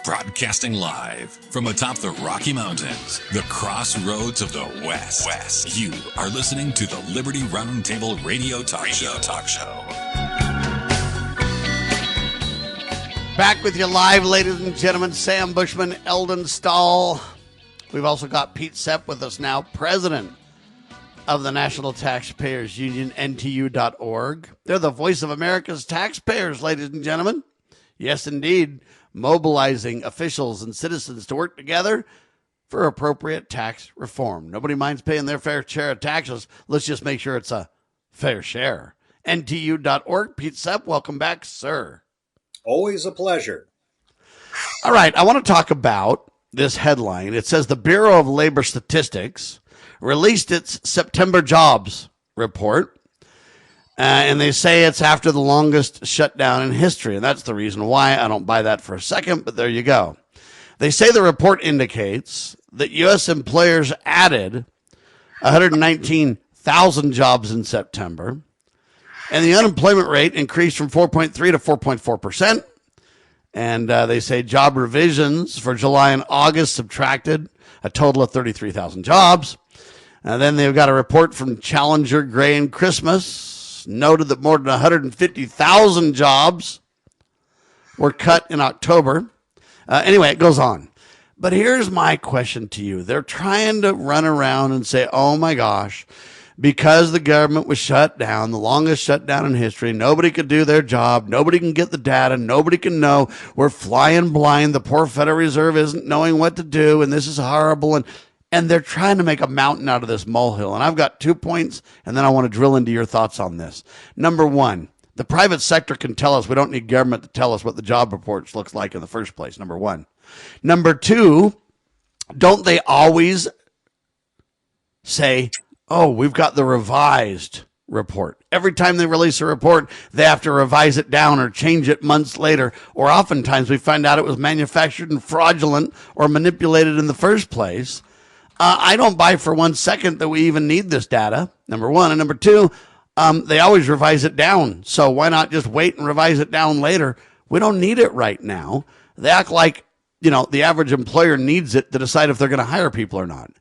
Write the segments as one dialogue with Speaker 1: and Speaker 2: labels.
Speaker 1: Broadcasting live from atop the Rocky Mountains, the crossroads of the West. You are listening to the Liberty Roundtable Radio Talk Show.
Speaker 2: Back with you live, ladies and gentlemen. Sam Bushman, Eldon Stahl. We've also got Pete Sepp with us now, president of the National Taxpayers Union, NTU.org. They're the voice of America's taxpayers, ladies and gentlemen. Yes, indeed. Mobilizing officials and citizens to work together for appropriate tax reform. Nobody minds paying their fair share of taxes. Let's just make sure it's a fair share. NTU.org. Pete Sepp, welcome back, sir.
Speaker 3: Always a pleasure.
Speaker 2: All right, I want to talk about this headline. It says the Bureau of Labor Statistics released its September jobs report. And they say it's after the longest shutdown in history. And that's the reason why. I don't buy that for a second, but there you go. They say the report indicates that U.S. employers added 119,000 jobs in September. And the unemployment rate increased from 4.3 to 4.4%. And they say job revisions for July and August subtracted a total of 33,000 jobs. And then they've got a report from Challenger, Gray, and Christmas noted that more than 150,000 jobs were cut in October. Anyway, it goes on. But here's my question to you. They're trying to run around and say, oh my gosh, because the government was shut down, the longest shutdown in history, nobody could do their job, nobody can get the data, nobody can know, we're flying blind, the poor Federal Reserve isn't knowing what to do, and this is horrible, and they're trying to make a mountain out of this molehill. And I've got 2 points, and then I want to drill into your thoughts on this. Number one, the private sector can tell us. We don't need government to tell us what the job reports looks like in the first place, number one. Number two, don't they always say, oh, we've got the revised report? Every time they release a report, they have to revise it down or change it months later. Or oftentimes we find out it was manufactured and fraudulent or manipulated in the first place. I don't buy for 1 second that we even need this data, number one. And number two, they always revise it down. So why not just wait and revise it down later? We don't need it right now. They act like, the average employer needs it to decide if they're going to hire people or not.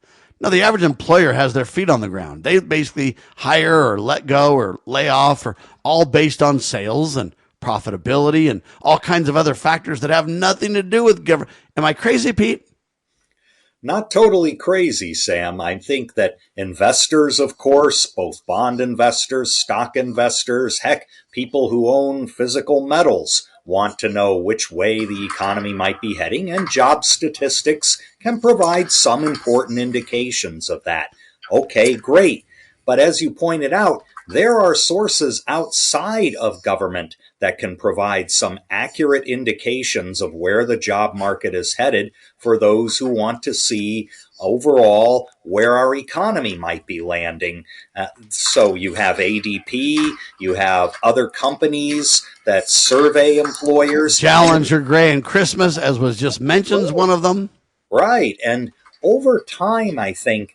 Speaker 2: No, the average employer has their feet on the ground. They basically hire or let go or lay off, or all based on sales and profitability and all kinds of other factors that have nothing to do with government. Am I crazy, Pete?
Speaker 3: Not totally crazy, Sam. I think that investors, of course, both bond investors, stock investors, heck, people who own physical metals want to know which way the economy might be heading, and job statistics can provide some important indications of that. Okay, great. But as you pointed out, there are sources outside of government that can provide some accurate indications of where the job market is headed for those who want to see overall where our economy might be landing. So you have ADP, you have other companies that survey employers.
Speaker 2: Challenger, Gray, and Christmas, as was just mentioned, is one of them.
Speaker 3: Right. And over time, I think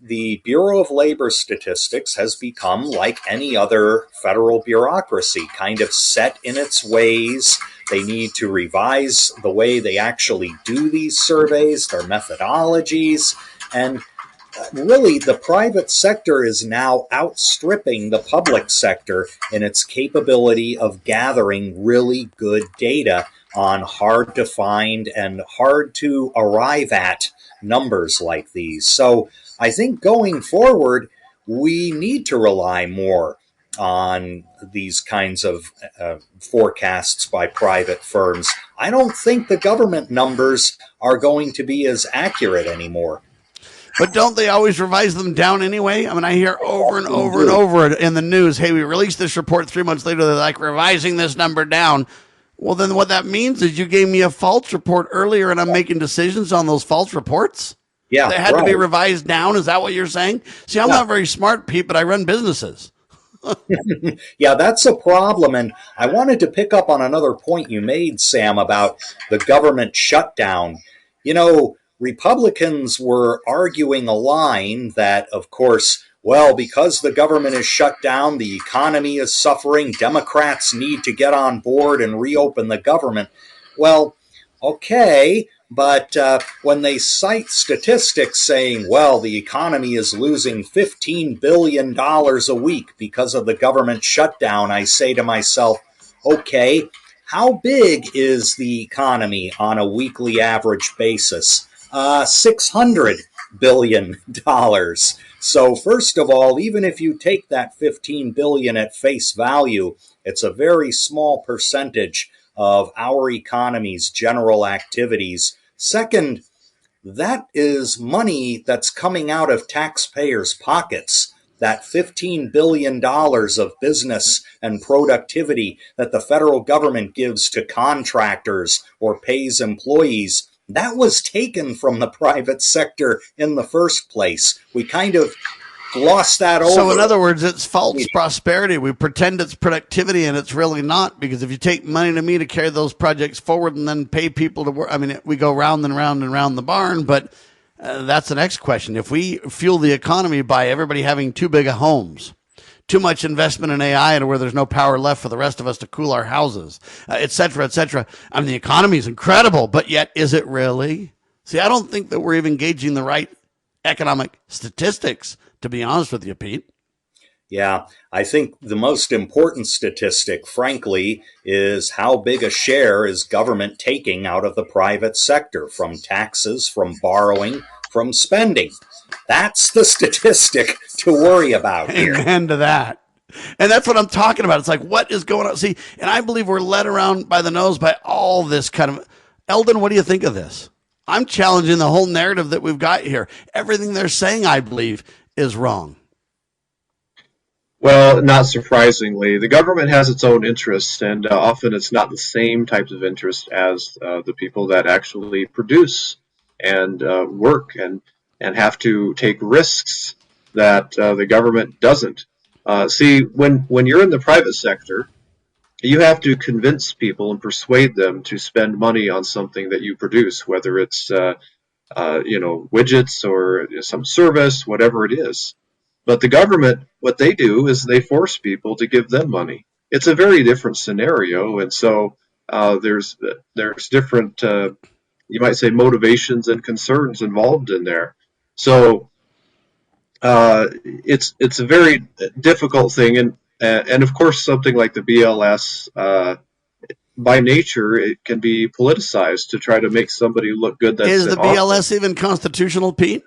Speaker 3: the Bureau of Labor Statistics has become, like any other federal bureaucracy, kind of set in its ways. They need to revise the way they actually do these surveys, their methodologies, and really the private sector is now outstripping the public sector in its capability of gathering really good data on hard to find and hard to arrive at numbers like these. So I think going forward, we need to rely more on these kinds of forecasts by private firms. I don't think the government numbers are going to be as accurate anymore.
Speaker 2: But don't they always revise them down anyway? I mean, I hear over and over and over in the news, hey, we released this report 3 months later, they're like revising this number down. Well, then what that means is you gave me a false report earlier and I'm making decisions on those false reports?
Speaker 3: Yeah,
Speaker 2: they had to be revised down. Is that what you're saying? See, I'm not very smart, Pete, but I run businesses.
Speaker 3: Yeah, that's a problem. And I wanted to pick up on another point you made, Sam, about the government shutdown. Republicans were arguing a line that, of course, well, because the government is shut down, the economy is suffering, Democrats need to get on board and reopen the government. Well, Okay, but when they cite statistics saying, well, the economy is losing $15 billion a week because of the government shutdown, I say to myself, okay, how big is the economy on a weekly average basis? $600 billion. So first of all, even if you take that $15 billion at face value, it's a very small percentage of our economy's general activities. Second, that is money that's coming out of taxpayers' pockets. That $15 billion of business and productivity that the federal government gives to contractors or pays employees, that was taken from the private sector in the first place. We kind of gloss that over.
Speaker 2: So in other words, it's false prosperity. We pretend it's productivity and it's really not, because if you take money to me to carry those projects forward and then pay people to work, I mean, we go round and round and round the barn, but that's the next question. If we fuel the economy by everybody having too big of homes, too much investment in AI and where there's no power left for the rest of us to cool our houses, et cetera, et cetera. I mean, the economy is incredible, but yet is it really? See, I don't think that we're even gauging the right economic statistics, to be honest with you, Pete.
Speaker 3: Yeah, I think the most important statistic, frankly, is how big a share is government taking out of the private sector from taxes, from borrowing, from spending. That's the statistic to worry about here.
Speaker 2: Amen to that. And that's what I'm talking about. It's like, what is going on? See, and I believe we're led around by the nose by all this kind of... Eldon, what do you think of this? I'm challenging the whole narrative that we've got here. Everything they're saying, I believe, is wrong.
Speaker 4: Well, not surprisingly, the government has its own interests, and often it's not the same types of interest as the people that actually produce and work and have to take risks that the government doesn't. See, when you're in the private sector, you have to convince people and persuade them to spend money on something that you produce, whether it's widgets or some service, whatever it is. But the government, what they do is they force people to give them money. It's a very different scenario, and so there's different, you might say, motivations and concerns involved in there. So it's a very difficult thing, and of course something like the BLS, by nature, it can be politicized to try to make somebody look good.
Speaker 2: Is the BLS even constitutional, Pete?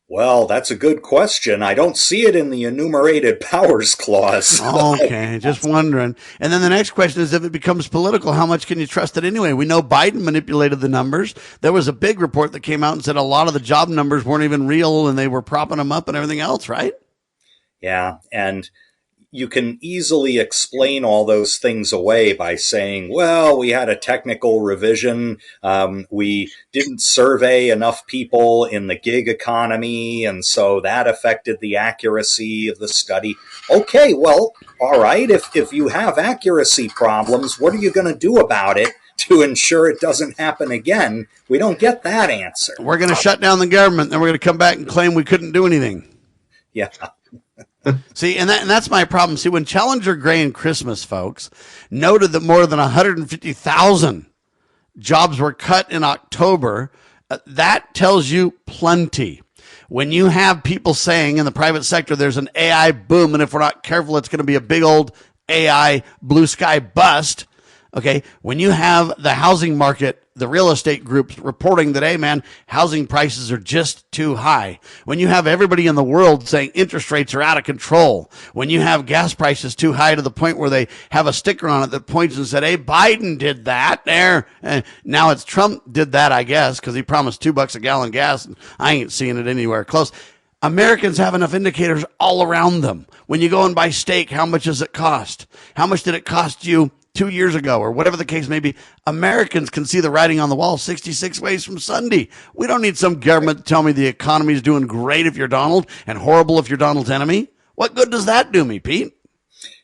Speaker 3: Well, that's a good question. I don't see it in the enumerated powers clause.
Speaker 2: Okay, just wondering. And then the next question is, if it becomes political, how much can you trust it anyway? We know Biden manipulated the numbers. There was a big report that came out and said a lot of the job numbers weren't even real and they were propping them up and everything else, right?
Speaker 3: Yeah, and you can easily explain all those things away by saying, well, we had a technical revision. We didn't survey enough people in the gig economy, and so that affected the accuracy of the study. Okay, well, all right, if you have accuracy problems, what are you going to do about it to ensure it doesn't happen again? We don't get that answer.
Speaker 2: We're going to shut down the government, then we're going to come back and claim we couldn't do anything.
Speaker 3: Yeah.
Speaker 2: See, and that's my problem. See, when Challenger Gray and Christmas, folks, noted that more than 150,000 jobs were cut in October, that tells you plenty. When you have people saying in the private sector there's an AI boom, and if we're not careful, it's going to be a big old AI blue sky bust. Okay, when you have the housing market, the real estate groups reporting that, hey, man, housing prices are just too high. When you have everybody in the world saying interest rates are out of control. When you have gas prices too high to the point where they have a sticker on it that points and said, hey, Biden did that there. Now it's Trump did that, I guess, because he promised $2 a gallon gas, and I ain't seeing it anywhere close. Americans have enough indicators all around them. When you go and buy steak, how much does it cost? How much did it cost you 2 years ago, or whatever the case may be? Americans can see the writing on the wall 66 ways from Sunday. We don't need some government to tell me the economy is doing great if you're Donald and horrible if you're Donald's enemy. What good does that do me, Pete?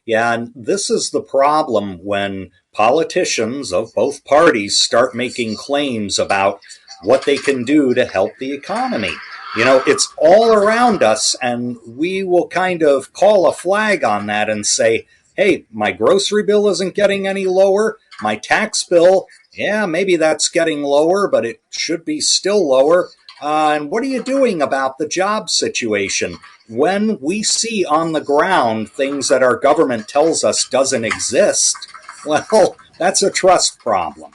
Speaker 3: Yeah, and this is the problem when politicians of both parties start making claims about what they can do to help the economy. You know, it's all around us, and we will kind of call a flag on that and say, hey, my grocery bill isn't getting any lower. My tax bill yeah, maybe that's getting lower, but it should be still lower. And what are you doing about the job situation? When we see on the ground things that our government tells us doesn't exist, well, that's a trust problem.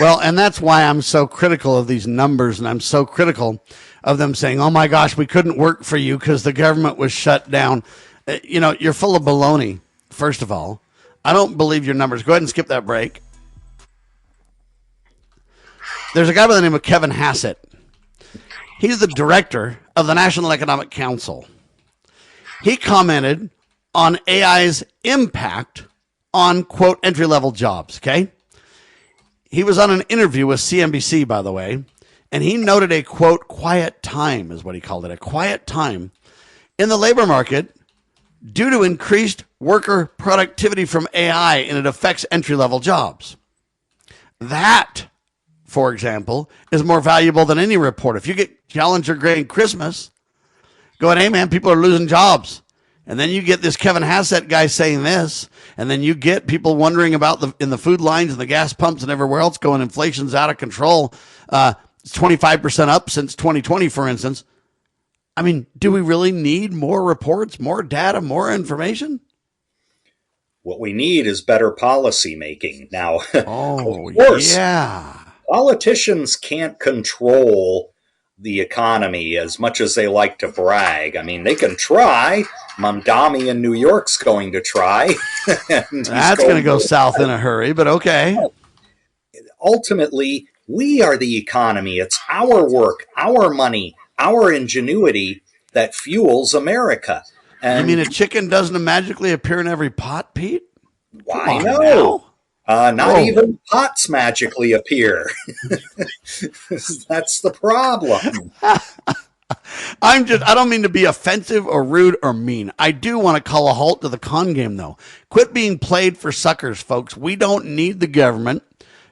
Speaker 2: Well, and that's why I'm so critical of these numbers, and I'm so critical of them saying, oh my gosh, we couldn't work for you because the government was shut down. You're full of baloney, first of all. I don't believe your numbers. Go ahead and skip that break. There's a guy by the name of Kevin Hassett. He's the director of the National Economic Council. He commented on AI's impact on, quote, entry-level jobs, okay? He was on an interview with CNBC, by the way, and he noted a, quote, quiet time is what he called it, a quiet time in the labor market due to increased worker productivity from AI, and it affects entry-level jobs. That, for example, is more valuable than any report. If you get Challenger Gray and Christmas going, hey, man, people are losing jobs. And then you get this Kevin Hassett guy saying this, and then you get people wondering about in the food lines and the gas pumps and everywhere else going, inflation's out of control. It's 25% up since 2020, for instance. I mean, do we really need more reports, more data, more information?
Speaker 3: What we need is better policy making. Now,
Speaker 2: oh,
Speaker 3: of course,
Speaker 2: yeah.
Speaker 3: Politicians can't control the economy as much as they like to brag. I mean, they can try. Mamdani in New York's going to try.
Speaker 2: That's going to go south in a hurry, but okay.
Speaker 3: Ultimately, we are the economy. It's our work, our money, our ingenuity that fuels America. And
Speaker 2: you mean a chicken doesn't magically appear in every pot, Pete?
Speaker 3: Why no? Not
Speaker 2: Whoa.
Speaker 3: even pots magically appear. That's the problem.
Speaker 2: I don't mean to be offensive or rude or mean. I do want to call a halt to the con game, though. Quit being played for suckers, folks. We don't need the government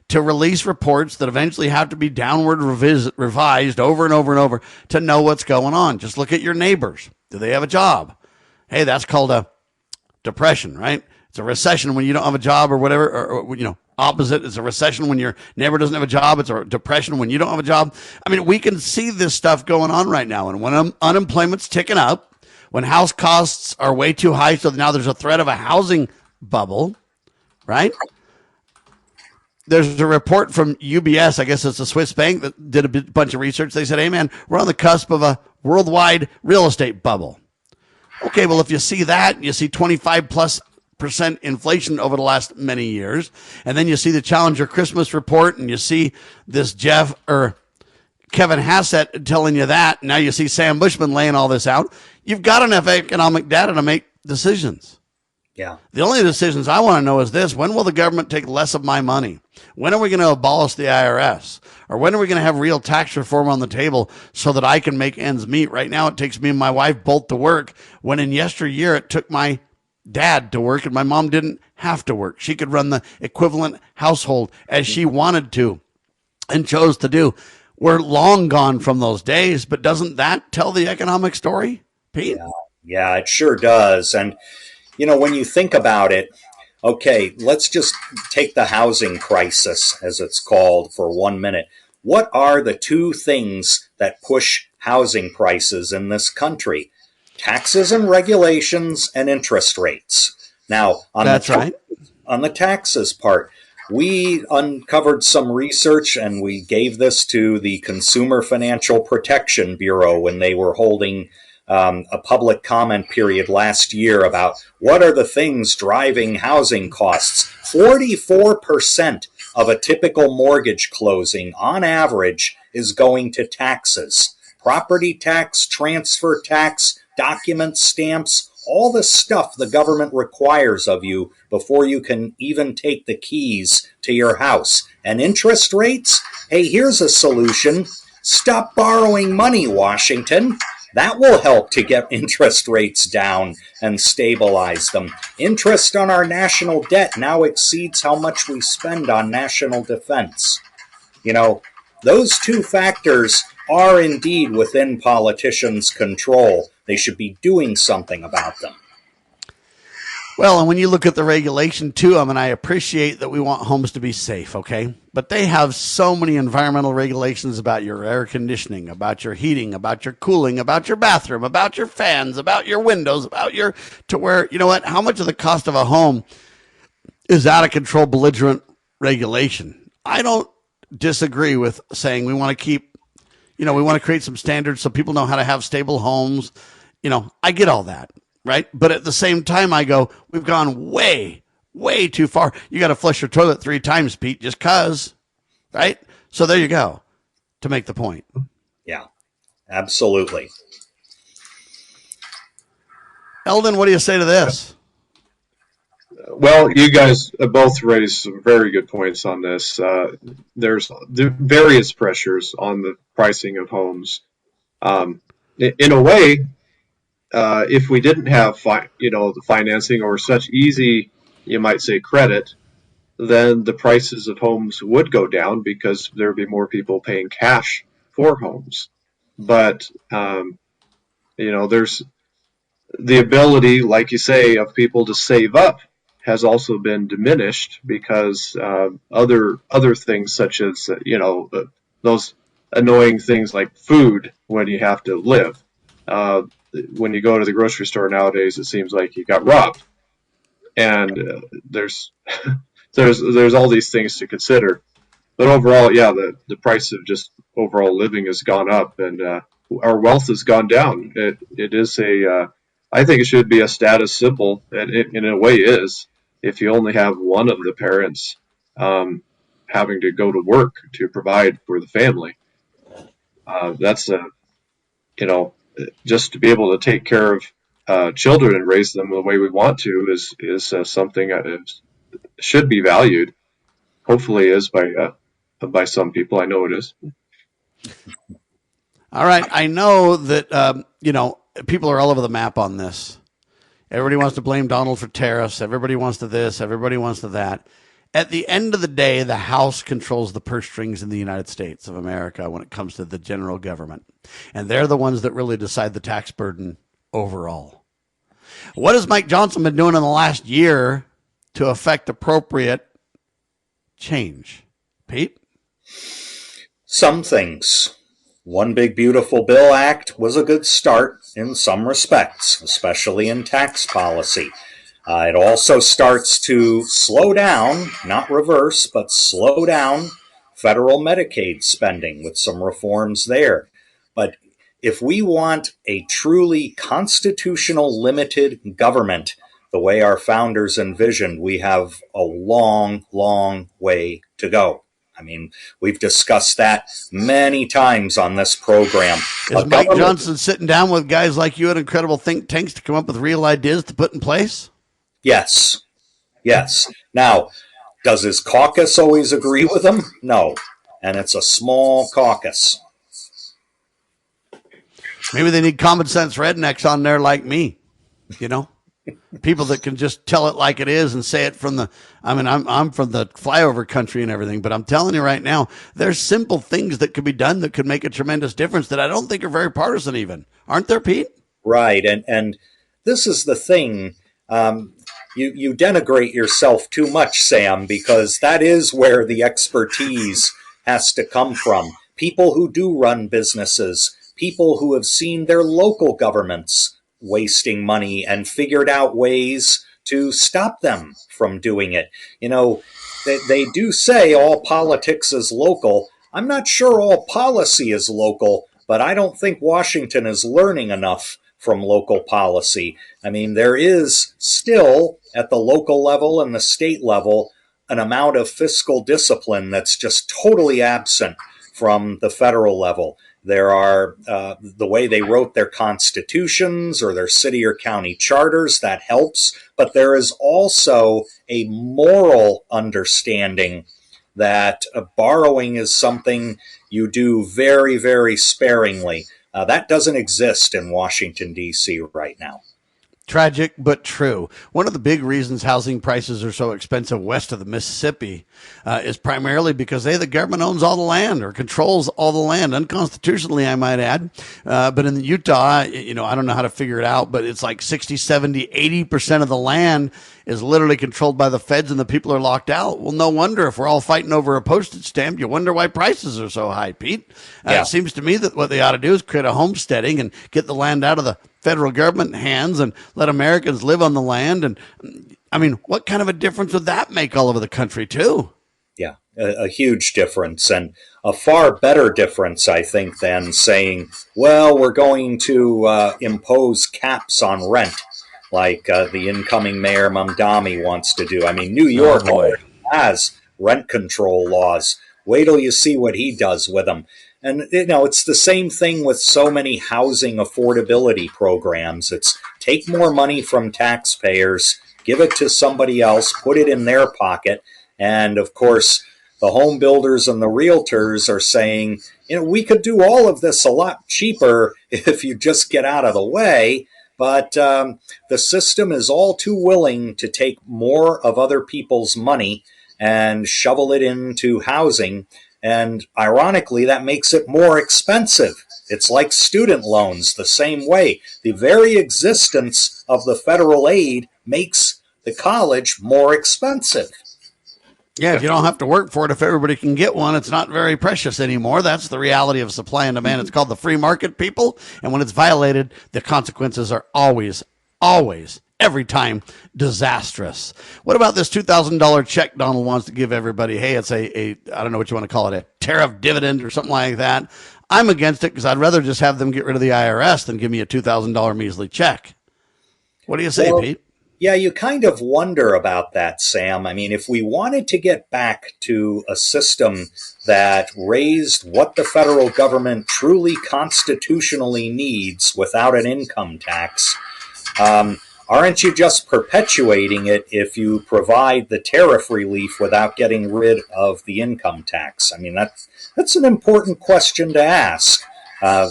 Speaker 2: to release reports that eventually have to be downward revised over and over and over to know what's going on. Just look at your neighbors. Do they have a job? Hey, that's called a depression, right? It's a recession when you don't have a job or whatever, or opposite. It's a recession when your neighbor doesn't have a job. It's a depression when you don't have a job. I mean, we can see this stuff going on right now. And when unemployment's ticking up, when house costs are way too high, so now there's a threat of a housing bubble, right? There's a report from UBS, I guess it's a Swiss bank, that did a bunch of research. They said, hey, man, we're on the cusp of a worldwide real estate bubble. Okay, well, if you see that, you see 25+% inflation over the last many years, and then you see the Challenger Christmas report, and you see this Kevin Hassett telling you that. Now you see Sam Bushman laying all this out. You've got enough economic data to make decisions.
Speaker 3: Yeah.
Speaker 2: The only decisions I want to know is this: when will the government take less of my money? When are we going to abolish the IRS? Or when are we going to have real tax reform on the table so that I can make ends meet? Right now, it takes me and my wife both to work, when in yesteryear it took my dad to work and my mom didn't have to work. She could run the equivalent household as she wanted to and chose to do. We're long gone from those days, but doesn't that tell the economic story, Pete?
Speaker 3: Yeah, it sure does. And, when you think about it, okay, let's just take the housing crisis, as it's called, for 1 minute. What are the two things that push housing prices in this country? Taxes and regulations and interest rates. Now, on the taxes part, we uncovered some research and we gave this to the Consumer Financial Protection Bureau when they were holding a public comment period last year about what are the things driving housing costs. 44% of a typical mortgage closing, on average, is going to taxes. Property tax, transfer tax, document stamps, all the stuff the government requires of you before you can even take the keys to your house. And interest rates? Hey, here's a solution. Stop borrowing money, Washington. That will help to get interest rates down and stabilize them. Interest on our national debt now exceeds how much we spend on national defense. Those two factors are indeed within politicians' control. They should be doing something about them.
Speaker 2: Well, and when you look at the regulation too, I mean, I appreciate that we want homes to be safe, okay? But they have so many environmental regulations about your air conditioning, about your heating, about your cooling, about your bathroom, about your fans, about your windows, about your, to where, you know what, how much of the cost of a home is out of control belligerent regulation? I don't disagree with saying we want to keep, we want to create some standards so people know how to have stable homes. I get all that. Right. But at the same time, I go, we've gone way, way too far. You got to flush your toilet 3 times, Pete, just cause. Right. So there you go, to make the point.
Speaker 3: Yeah, absolutely.
Speaker 2: Eldon, what do you say to this?
Speaker 4: Well, you guys both raised some very good points on this. There's various pressures on the pricing of homes. In a way, if we didn't have, the financing or such easy, you might say, credit, then the prices of homes would go down because there would be more people paying cash for homes. But, there's the ability, like you say, of people to save up has also been diminished because other things such as, those annoying things like food when you have to live. When you go to the grocery store nowadays, it seems like you got robbed, and there's there's all these things to consider. But overall, yeah, the price of just overall living has gone up, and our wealth has gone down. It is I think it should be a status symbol, and it in a way is. If you only have one of the parents having to go to work to provide for the family, that's just to be able to take care of children and raise them the way we want to is something that should be valued. Hopefully, is by some people. I know it is.
Speaker 2: All right, I know that people are all over the map on this. Everybody wants to blame Donald for tariffs. Everybody wants to this. Everybody wants to that. At the end of the day, the House controls the purse strings in the United States of America when it comes to the general government. And they're the ones that really decide the tax burden overall. What has Mike Johnson been doing in the last year to affect appropriate change? Pete?
Speaker 3: Some things. One Big Beautiful Bill Act was a good start in some respects, especially in tax policy. It also starts to slow down, not reverse, but slow down federal Medicaid spending with some reforms there. But if we want a truly constitutional limited government, the way our founders envisioned, we have a long, long way to go. I mean, we've discussed that many times on this program.
Speaker 2: Is Mike Johnson sitting down with guys like you at incredible think tanks to come up with real ideas to put in place?
Speaker 3: Yes. Now, does his caucus always agree with him? No. And it's a small caucus.
Speaker 2: Maybe they need common sense rednecks on there like me, people that can just tell it like it is and say it from I'm from the flyover country and everything, but I'm telling you right now, there's simple things that could be done that could make a tremendous difference that I don't think are very partisan even. Aren't there, Pete?
Speaker 3: Right. And this is the thing. You denigrate yourself too much, Sam, because that is where the expertise has to come from. People who do run businesses, people who have seen their local governments wasting money and figured out ways to stop them from doing it. They do say all politics is local. I'm not sure all policy is local, but I don't think Washington is learning enough from local policy. I mean, there is still, at the local level and the state level, an amount of fiscal discipline that's just totally absent from the federal level. There are the way they wrote their constitutions or their city or county charters, that helps. But there is also a moral understanding that borrowing is something you do very, very sparingly. That doesn't exist in Washington, D.C. right now.
Speaker 2: Tragic, but true. One of the big reasons housing prices are so expensive west of the Mississippi is primarily because the government owns all the land or controls all the land, unconstitutionally, I might add. But in Utah, I don't know how to figure it out, but it's like 60, 70, 80% of the land is literally controlled by the feds and the people are locked out. Well, no wonder if we're all fighting over a postage stamp, you wonder why prices are so high, Pete. It seems to me that what they ought to do is create a homesteading and get the land out of the federal government hands and let Americans live on the land. And I mean, what kind of a difference would that make all over the country too?
Speaker 3: Yeah, a huge difference, and a far better difference, I think, than saying, well, we're going to impose caps on rent like the incoming mayor Mamdani wants to do. I mean, New York already has rent control laws. Wait till you see what he does with them. And, it's the same thing with so many housing affordability programs. It's take more money from taxpayers, give it to somebody else, put it in their pocket. And, of course, the home builders and the realtors are saying, we could do all of this a lot cheaper if you just get out of the way. But the system is all too willing to take more of other people's money and shovel it into housing. And ironically, that makes it more expensive. It's like student loans the same way. The very existence of the federal aid makes the college more expensive.
Speaker 2: Yeah, if you don't have to work for it, if everybody can get one, it's not very precious anymore. That's the reality of supply and demand. It's called the free market, people. And when it's violated, the consequences are always, every time, disastrous. What about this $2,000 check Donald wants to give everybody? Hey, it's I don't know what you want to call it, a tariff dividend or something like that. I'm against it because I'd rather just have them get rid of the IRS than give me a $2,000 measly check. What do you say, Pete?
Speaker 3: Yeah, you kind of wonder about that, Sam. I mean, if we wanted to get back to a system that raised what the federal government truly constitutionally needs without an income tax, aren't you just perpetuating it if you provide the tariff relief without getting rid of the income tax? I mean, that's an important question to ask.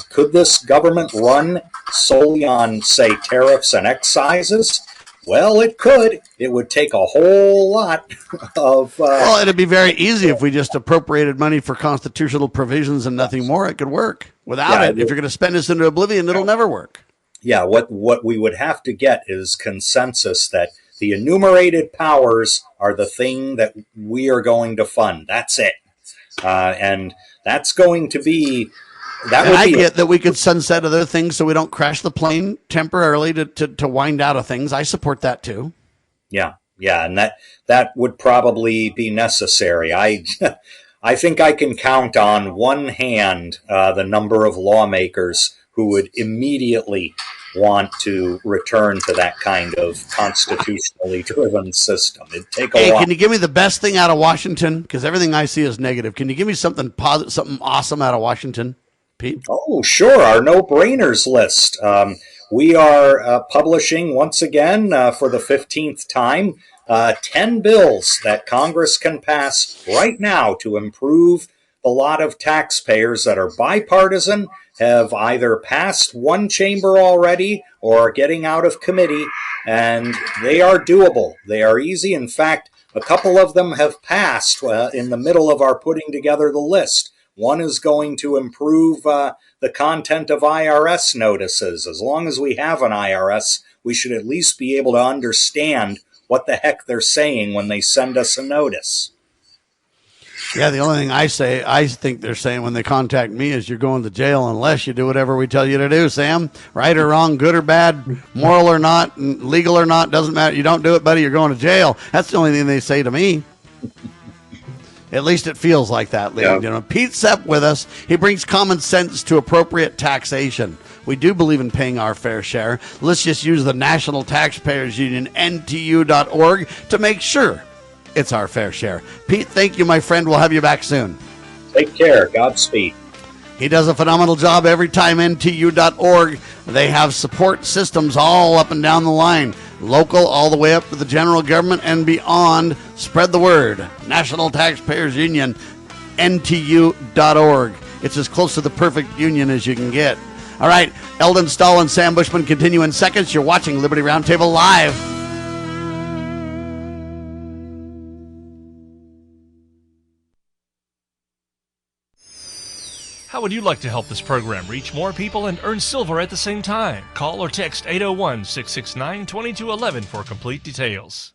Speaker 3: Could this government run solely on, say, tariffs and excises? Well, it could. It would take a whole lot of...
Speaker 2: Well, it'd be very easy if we just appropriated money for constitutional provisions and nothing more. It could work. Without it, if you're going to spend this into oblivion, it'll never work.
Speaker 3: Yeah, what we would have to get is consensus that the enumerated powers are the thing that we are going to fund. That's it. And that's going to be...
Speaker 2: I get that we could sunset other things so we don't crash the plane temporarily to wind out of things. I support that too.
Speaker 3: Yeah, and that would probably be necessary. I think I can count on one hand the number of lawmakers who would immediately want to return to that kind of constitutionally driven system. It'd take a while.
Speaker 2: Can you give me the best thing out of Washington? Because everything I see is negative. Can you give me something positive, something awesome out of Washington? Pete?
Speaker 3: Oh, sure. Our no-brainers list. We are publishing, once again, for the 15th time, 10 bills that Congress can pass right now to improve the lot of taxpayers that are bipartisan, have either passed one chamber already or are getting out of committee, and they are doable. They are easy. In fact, a couple of them have passed in the middle of our putting together the list. One is going to improve the content of IRS notices. As long as we have an IRS, we should at least be able to understand what the heck they're saying when they send us a notice.
Speaker 2: Yeah, the only thing I think they're saying when they contact me is you're going to jail unless you do whatever we tell you to do, Sam. Right or wrong, good or bad, moral or not, legal or not, doesn't matter. You don't do it, buddy, you're going to jail. That's the only thing they say to me. At least it feels like that, Liam.
Speaker 4: Yeah.
Speaker 2: Pete Sepp with us. He brings common sense to appropriate taxation. We do believe in paying our fair share. Let's just use the National Taxpayers Union, NTU.org, to make sure it's our fair share. Pete, thank you, my friend. We'll have you back soon.
Speaker 3: Take care. Godspeed.
Speaker 2: He does a phenomenal job every time. NTU.org. They have support systems all up and down the line. Local all the way up to the general government and beyond. Spread the word. National Taxpayers Union, NTU.org. It's as close to the perfect union as you can get. All right, Eldon Stahl and Sam Bushman continue in seconds. You're watching Liberty Roundtable Live.
Speaker 5: How would you like to help this program reach more people and earn silver at the same time? Call or text 801-669-2211 for complete details.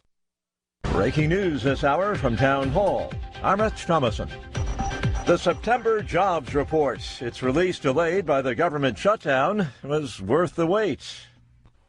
Speaker 6: Breaking news this hour from Town Hall. I'm Rich Thomason. The September jobs report, its release delayed by the government shutdown, was worth the wait.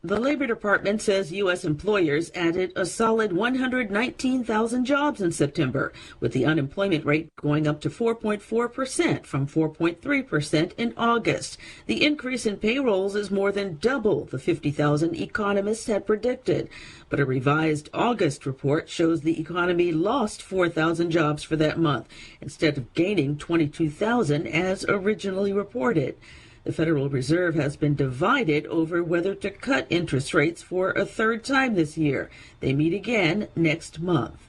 Speaker 7: The Labor Department says U.S. employers added a solid 119,000 jobs in September, with the unemployment rate going up to 4.4% from 4.3% in August. The increase in payrolls is more than double the 50,000 economists had predicted. But a revised August report shows the economy lost 4,000 jobs for that month, instead of gaining 22,000 as originally reported. The Federal Reserve has been divided over whether to cut interest rates for a third time this year. They meet again next month.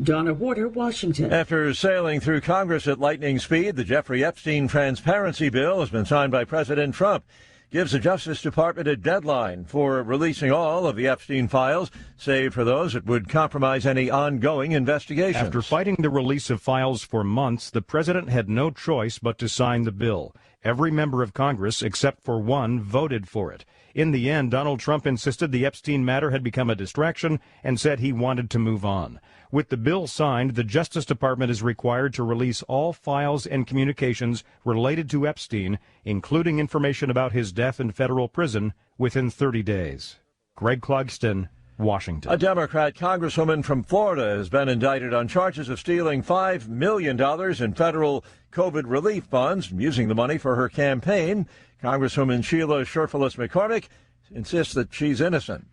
Speaker 7: Donna Warder, Washington.
Speaker 6: After sailing through Congress at lightning speed, the Jeffrey Epstein transparency bill has been signed by President Trump. Gives the Justice Department a deadline for releasing all of the Epstein files, save for those that would compromise any ongoing investigations.
Speaker 8: After fighting the release of files for months, the president had no choice but to sign the bill. Every member of Congress, except for one, voted for it. In the end, Donald Trump insisted the Epstein matter had become a distraction and said he wanted to move on. With the bill signed, the Justice Department is required to release all files and communications related to Epstein, including information about his death in federal prison, within 30 days. Greg Clugston, Washington.
Speaker 6: A Democrat congresswoman from Florida has been indicted on charges of stealing $5 million in federal COVID relief funds and using the money for her campaign. Congresswoman Sheila Shurfulis McCormick insists that she's innocent.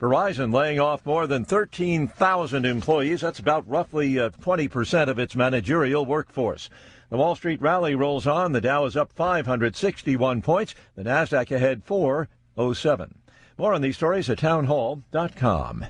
Speaker 6: Verizon laying off more than 13,000 employees. That's about roughly 20% of its managerial workforce. The Wall Street rally rolls on. The Dow is up 561 points. The Nasdaq ahead 407. More on these stories at townhall.com.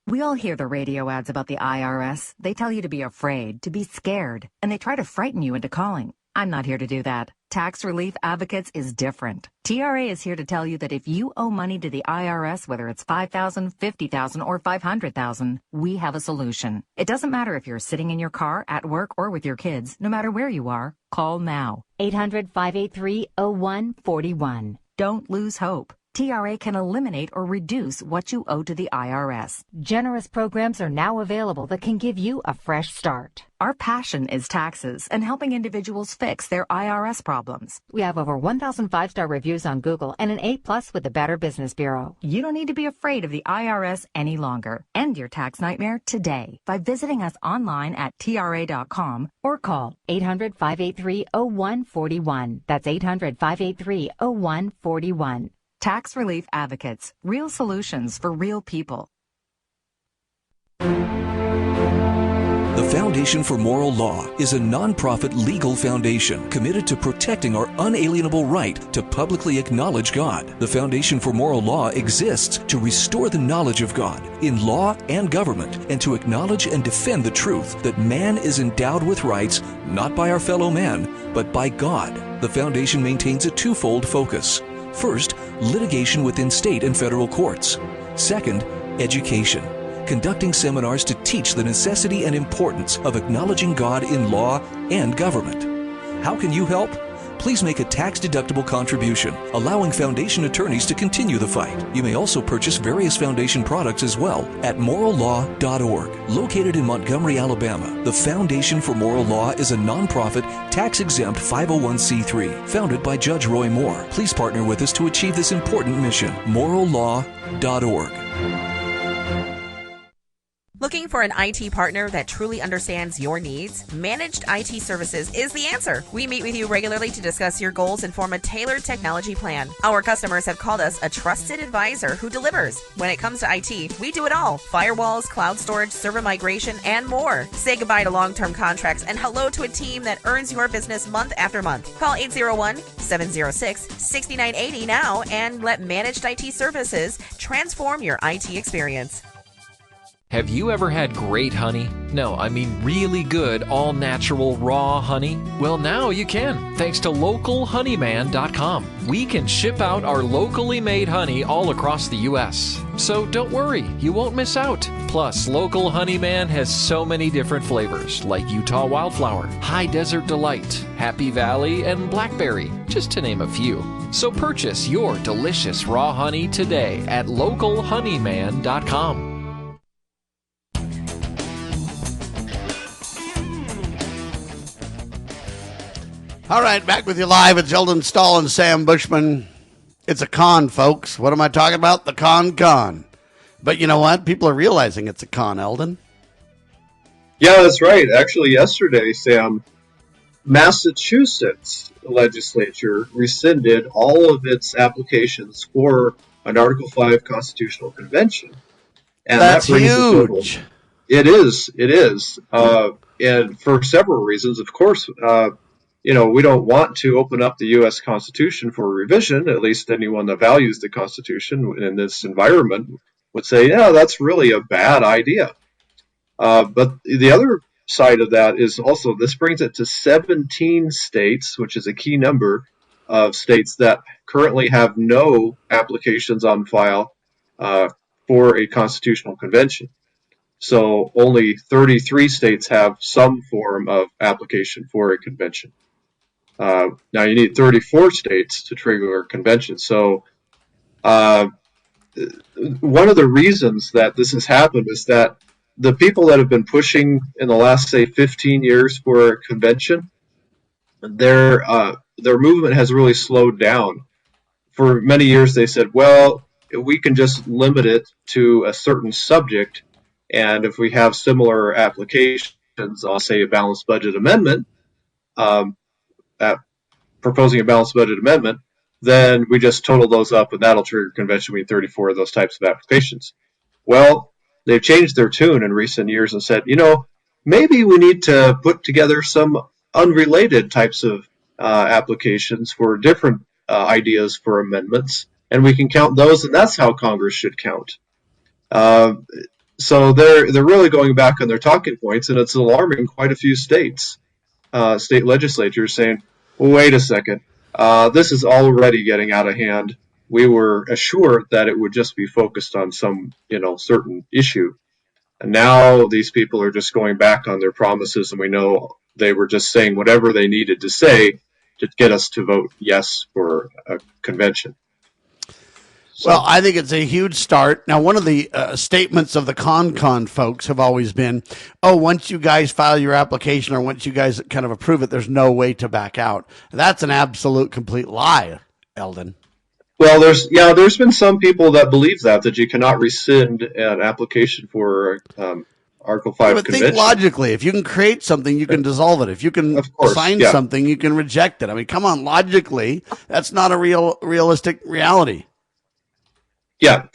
Speaker 9: We all hear the radio ads about the IRS. They tell you to be afraid, to be scared, and they try to frighten you into calling. I'm not here to do that. Tax Relief Advocates is different. TRA is here to tell you that if you owe money to the IRS, whether it's $5,000, $50,000, or $500,000, we have a solution. It doesn't matter if you're sitting in your car, at work, or with your kids. No matter where you are, call now. 800-583-0141. Don't lose hope. TRA can eliminate or reduce what you owe to the IRS.
Speaker 10: Generous programs are now available that can give you a fresh start.
Speaker 9: Our passion is taxes and helping individuals fix their IRS problems.
Speaker 10: We have over 1,000 5-star reviews on Google and an A+ with the Better Business Bureau.
Speaker 9: You don't need to be afraid of the IRS any longer. End your tax nightmare today by visiting us online at TRA.com or call
Speaker 10: 800-583-0141. That's 800-583-0141.
Speaker 9: Tax Relief Advocates, real solutions for real people.
Speaker 11: The Foundation for Moral Law is a nonprofit legal foundation committed to protecting our unalienable right to publicly acknowledge God. The Foundation for Moral Law exists to restore the knowledge of God in law and government and to acknowledge and defend the truth that man is endowed with rights not by our fellow man, but by God. The foundation maintains a twofold focus. First, litigation within state and federal courts. Second, education, conducting seminars to teach the necessity and importance of acknowledging God in law and government. How can you help? Please make a tax-deductible contribution, allowing foundation attorneys to continue the fight. You may also purchase various foundation products as well at morallaw.org. Located in Montgomery, Alabama, the Foundation for Moral Law is a nonprofit, tax-exempt 501c3 founded by Judge Roy Moore. Please partner with us to achieve this important mission. morallaw.org.
Speaker 12: Looking for an IT partner that truly understands your needs? Managed IT Services is the answer. We meet with you regularly to discuss your goals and form a tailored technology plan. Our customers have called us a trusted advisor who delivers. When it comes to IT, we do it all. Firewalls, cloud storage, server migration, and more. Say goodbye to long-term contracts and hello to a team that earns your business month after month. Call 801-706-6980 now and let Managed IT Services transform your IT experience.
Speaker 13: Have you ever had great honey? No, I mean really good, all-natural, raw honey? Well, now you can, thanks to localhoneyman.com. We can ship out our locally made honey all across the U.S. So don't worry, you won't miss out. Plus, Local Honeyman has so many different flavors, like Utah Wildflower, High Desert Delight, Happy Valley, and Blackberry, just to name a few. So purchase your delicious raw honey today at localhoneyman.com.
Speaker 2: All right, back with you live. It's Eldon Stahl and Sam Bushman. It's a con, folks. What am I talking about? The con. But you know what? People are realizing it's a con, Eldon.
Speaker 4: Yeah, that's right. Actually, yesterday, Sam, Massachusetts legislature rescinded all of its applications for an Article 5 constitutional convention. And
Speaker 2: that's
Speaker 4: that brings
Speaker 2: huge.
Speaker 4: It is. And for several reasons, of course. We don't want to open up the U.S. Constitution for revision. At least anyone that values the Constitution in this environment would say, yeah, that's really a bad idea. But the other side of that is also this brings it to 17 states, which is a key number of states that currently have no applications on file for a constitutional convention. So only 33 states have some form of application for a convention. Now you need 34 states to trigger a convention. So one of the reasons that this has happened is that the people that have been pushing in the last, say, 15 years for a convention, their movement has really slowed down. For many years they said, well, we can just limit it to a certain subject, and if we have similar applications, I'll say a balanced budget amendment, proposing a balanced budget amendment, then we just total those up and that'll trigger convention. We need 34 of those types of applications. Well, they've changed their tune in recent years and said, maybe we need to put together some unrelated types of applications for different ideas for amendments, and we can count those, and that's how Congress should count. So they're really going back on their talking points, and it's alarming quite a few states, state legislatures saying, well, wait a second, this is already getting out of hand. We were assured that it would just be focused on some, certain issue. And now these people are just going back on their promises, and we know they were just saying whatever they needed to say to get us to vote yes for a convention. So.
Speaker 2: Well, I think it's a huge start. Now, one of the statements of the con folks have always been, once you guys file your application or once you guys kind of approve it, there's no way to back out. That's an absolute complete lie, Eldon.
Speaker 4: Well, there's been some people that believe that you cannot rescind an application for Article 5 convention.
Speaker 2: Think logically. If you can create something, you can dissolve it. If you can sign something, you can reject it. I mean, come on, logically, that's not a realistic reality.
Speaker 4: Yeah.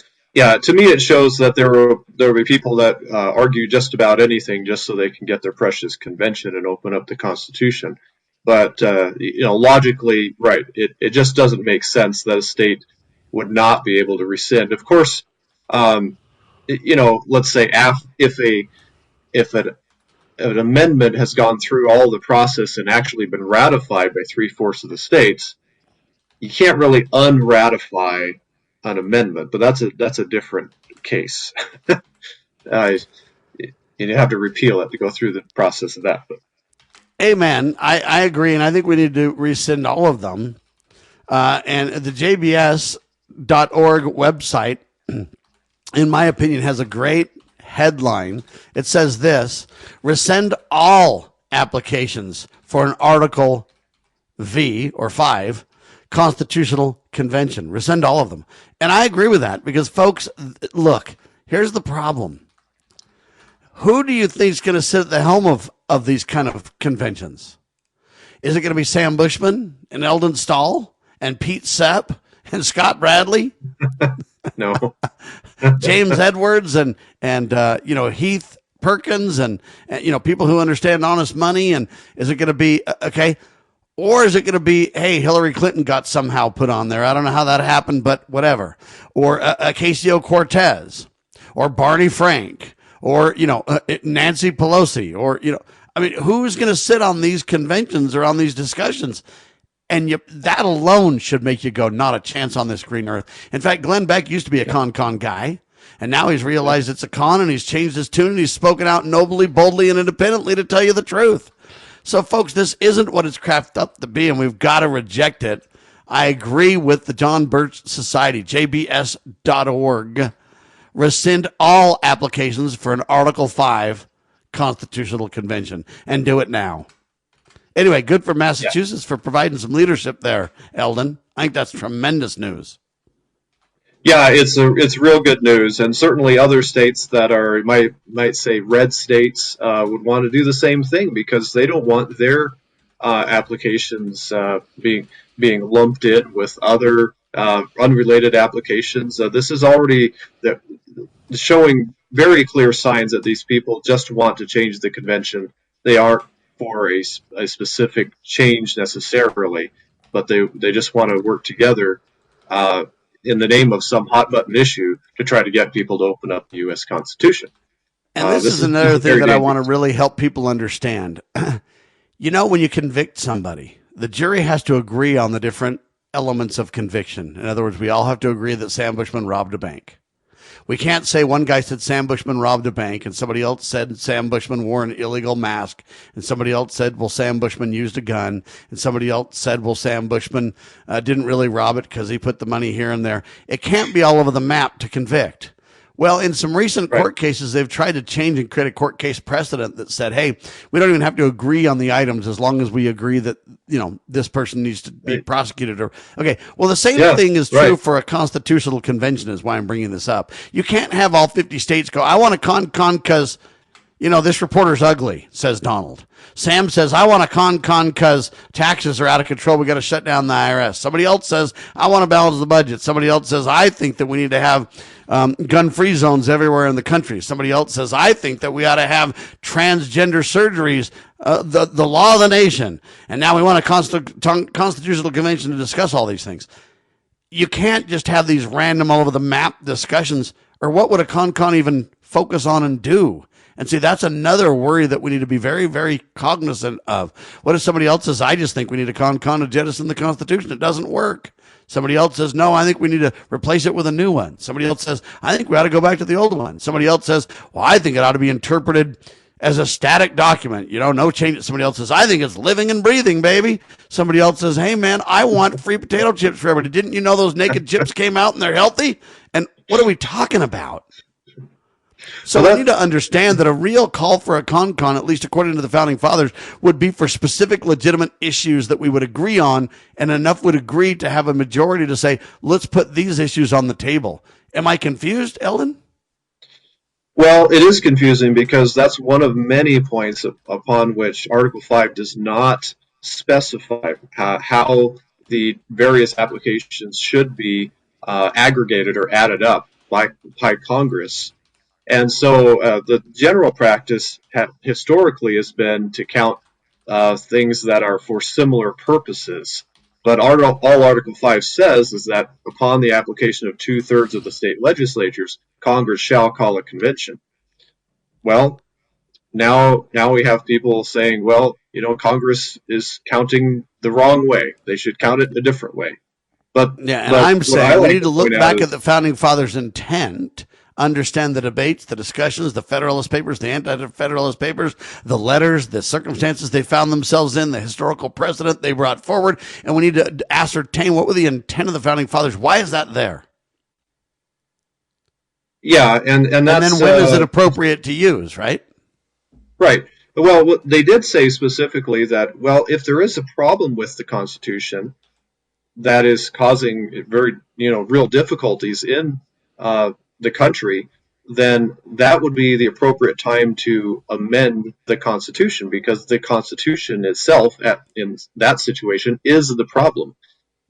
Speaker 4: To me, it shows that there will be people that argue just about anything just so they can get their precious convention and open up the Constitution. But logically, right? It just doesn't make sense that a state would not be able to rescind. Of course, let's say if an amendment has gone through all the process and actually been ratified by 3/4 of the states, you can't really unratify an amendment, but that's a different case. You have to repeal it to go through the process of that. But.
Speaker 2: Amen. I agree, and I think we need to rescind all of them. And the JBS.org website, in my opinion, has a great headline. It says this: rescind all applications for an Article V or 5 constitutional convention. Rescind all of them. And I agree with that because, folks, look, here's the problem. Who do you think is going to sit at the helm of these kind of conventions? Is it going to be Sam Bushman and Eldon Stahl and Pete Sepp and Scott Bradley?
Speaker 4: No.
Speaker 2: James Edwards and Heath Perkins and people who understand honest money. And is it going to be, okay, or is it going to be, hey, Hillary Clinton got somehow put on there? I don't know how that happened, but whatever. Or Ocasio-Cortez or Barney Frank or, Nancy Pelosi, or, who's going to sit on these conventions or on these discussions? And that alone should make you go, not a chance on this green earth. In fact, Glenn Beck used to be a con guy, and now he's realized it's a con, and he's changed his tune, and he's spoken out nobly, boldly, and independently to tell you the truth. So, folks, this isn't what it's crafted up to be, and we've got to reject it. I agree with the John Birch Society, jbs.org. Rescind all applications for an Article 5 constitutional convention, and do it now. Anyway, good for Massachusetts for providing some leadership there, Eldon. I think that's tremendous news.
Speaker 4: Yeah, it's real good news, and certainly other states that are might say red states would want to do the same thing because they don't want their applications being lumped in with other unrelated applications. This is already showing very clear signs that these people just want to change the convention. They aren't for a specific change necessarily, but they just want to work together in the name of some hot button issue to try to get people to open up the U.S. Constitution.
Speaker 2: And this is another thing that I want to really help people understand. When you convict somebody, the jury has to agree on the different elements of conviction. In other words, we all have to agree that Sam Bushman robbed a bank. We can't say one guy said Sam Bushman robbed a bank and somebody else said Sam Bushman wore an illegal mask and somebody else said, well, Sam Bushman used a gun and somebody else said, well, Sam Bushman didn't really rob it because he put the money here and there. It can't be all over the map to convict. Well, in some recent court cases, they've tried to change and create a court case precedent that said, hey, we don't even have to agree on the items as long as we agree that, this person needs to be prosecuted. Okay, well, the same thing is true for a constitutional convention is why I'm bringing this up. You can't have all 50 states go, I want a con because, this reporter's ugly, says Donald. Sam says, I want a con because taxes are out of control. We got to shut down the IRS. Somebody else says, I want to balance the budget. Somebody else says, I think that we need to have gun-free zones everywhere in the country. Somebody else says, I think that we ought to have transgender surgeries, the law of the nation. And now we want a constitutional convention to discuss all these things. You can't just have these random all over the map discussions, or what would a con even focus on and do? And see, that's another worry that we need to be very, very cognizant of. What if somebody else says, I just think we need a con to jettison the Constitution? It doesn't work. Somebody else says, no, I think we need to replace it with a new one. Somebody else says, I think we ought to go back to the old one. Somebody else says, well, I think it ought to be interpreted as a static document. No change. Somebody else says, I think it's living and breathing, baby. Somebody else says, hey, man, I want free potato chips for everybody. Didn't you know those naked chips came out and they're healthy? And what are we talking about? So we need to understand that a real call for a con, at least according to the Founding Fathers, would be for specific legitimate issues that we would agree on, and enough would agree to have a majority to say, let's put these issues on the table. Am I confused, Eldon?
Speaker 4: Well, it is confusing because that's one of many points upon which Article 5 does not specify how the various applications should be aggregated or added up by Congress. And so the general practice historically has been to count things that are for similar purposes. But all Article 5 says is that upon the application of 2/3 of the state legislatures, Congress shall call a convention. Well, now we have people saying, well, Congress is counting the wrong way. They should count it a different way.
Speaker 2: I'm saying we need to look back at the Founding Fathers' intent, understand the debates, the discussions, the Federalist Papers, the Anti-Federalist Papers, the letters, the circumstances they found themselves in, the historical precedent they brought forward, and we need to ascertain what were the intent of the Founding Fathers. Why is that there?
Speaker 4: Yeah, and that's... And
Speaker 2: then when is it appropriate to use, right?
Speaker 4: Right. Well, they did say specifically that, well, if there is a problem with the Constitution that is causing very, real difficulties in the country, then that would be the appropriate time to amend the Constitution, because the Constitution itself, in that situation, is the problem.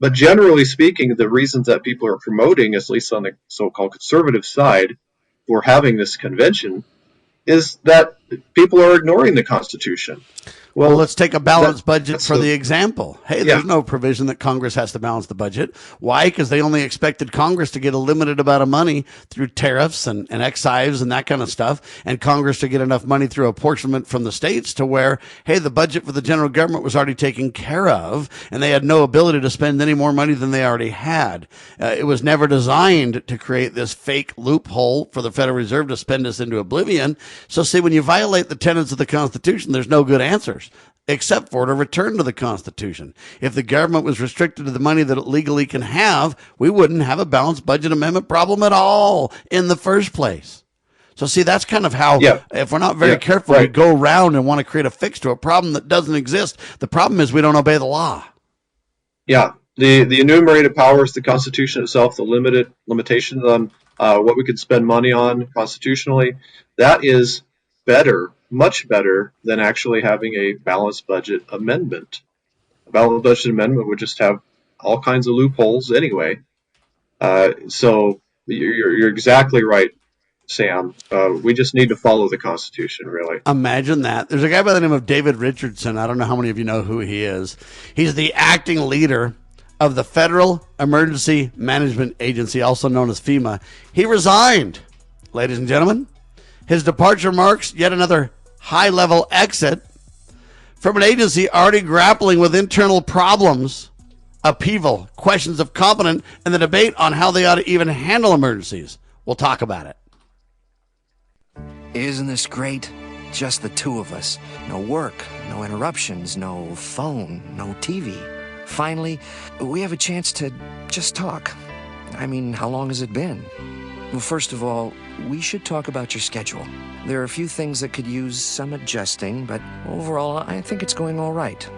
Speaker 4: But generally speaking, the reasons that people are promoting, at least on the so-called conservative side, for having this convention is that people are ignoring the Constitution.
Speaker 2: Well, let's take a balanced budget for the example. Hey, there's no provision that Congress has to balance the budget. Why? Because they only expected Congress to get a limited amount of money through tariffs and excise and that kind of stuff, and Congress to get enough money through apportionment from the states to where, hey, the budget for the general government was already taken care of, and they had no ability to spend any more money than they already had. It was never designed to create this fake loophole for the Federal Reserve to spend us into oblivion. So see, when you violate the tenets of the Constitution, there's no good answers except for to return to the Constitution. If the government was restricted to the money that it legally can have, we wouldn't have a balanced budget amendment problem at all in the first place. So see, that's kind of how, if we're not very careful, we go around and want to create a fix to a problem that doesn't exist. The problem is we don't obey the law.
Speaker 4: Yeah. The enumerated powers, the Constitution itself, the limitations on what we could spend money on constitutionally, that is better, much better than actually having a balanced budget amendment. A balanced budget amendment would just have all kinds of loopholes anyway. So you're exactly right, Sam. We just need to follow the Constitution, really.
Speaker 2: Imagine that. There's a guy by the name of David Richardson. I don't know how many of you know who he is. He's the acting leader of the Federal Emergency Management Agency, also known as FEMA. He resigned, ladies and gentlemen. His departure marks yet another high-level exit from an agency already grappling with internal problems, upheaval, questions of competence, and the debate on how they ought to even handle emergencies. We'll talk about it.
Speaker 14: Isn't this great? Just the two of us. No work, no interruptions, no phone, no TV. Finally, we have a chance to just talk. I mean, how long has it been? Well, first of all, we should talk about your schedule. There are a few things that could use some adjusting, but overall, I think it's going all right.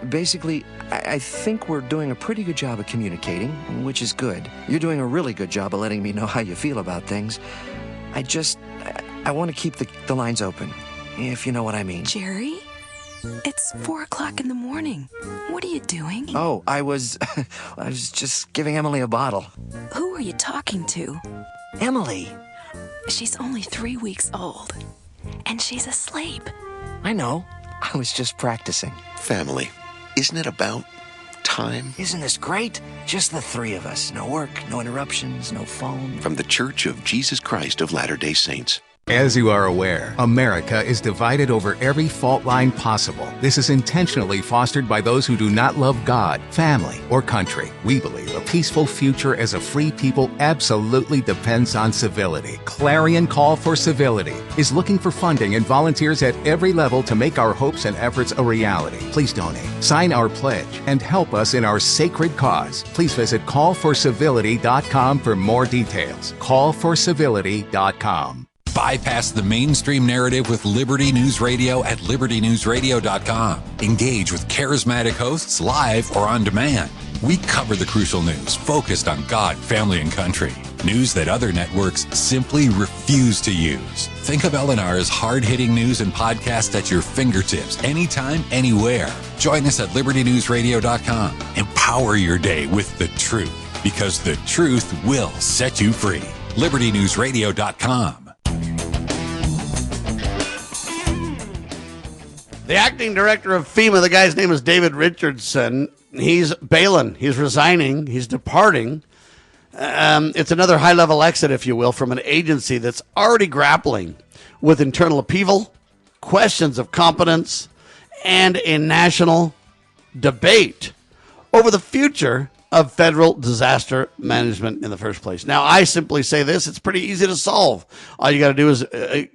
Speaker 14: Basically, I think we're doing a pretty good job of communicating, which is good. You're doing a really good job of letting me know how you feel about things. I want to keep the lines open, if you know what I mean.
Speaker 15: Jerry? It's 4 o'clock in the morning. What are you doing?
Speaker 14: Oh, I was just giving Emily a bottle.
Speaker 15: Who are you talking to?
Speaker 14: Emily.
Speaker 15: She's only 3 weeks old, and she's asleep.
Speaker 14: I know. I was just practicing.
Speaker 16: Family. Isn't it about time?
Speaker 14: Isn't this great? Just the three of us. No work, no interruptions, no phone.
Speaker 16: From the Church of Jesus Christ of Latter-day Saints.
Speaker 17: As you are aware, America is divided over every fault line possible. This is intentionally fostered by those who do not love God, family, or country. We believe a peaceful future as a free people absolutely depends on civility. Clarion Call for Civility is looking for funding and volunteers at every level to make our hopes and efforts a reality. Please donate, sign our pledge, and help us in our sacred cause. Please visit callforcivility.com for more details. Callforcivility.com.
Speaker 1: Bypass the mainstream narrative with Liberty News Radio at libertynewsradio.com. Engage with charismatic hosts live or on demand. We cover the crucial news focused on God, family, and country. News that other networks simply refuse to use. Think of LNR's hard-hitting news and podcasts at your fingertips, anytime, anywhere. Join us at libertynewsradio.com. Empower your day with the truth, because the truth will set you free. libertynewsradio.com.
Speaker 2: The acting director of FEMA, the guy's name is David Richardson. He's bailing. He's resigning. He's departing. It's another high-level exit, if you will, from an agency that's already grappling with internal upheaval, questions of competence, and a national debate over the future of federal disaster management in the first place. Now, I simply say this, it's pretty easy to solve. All you got to do is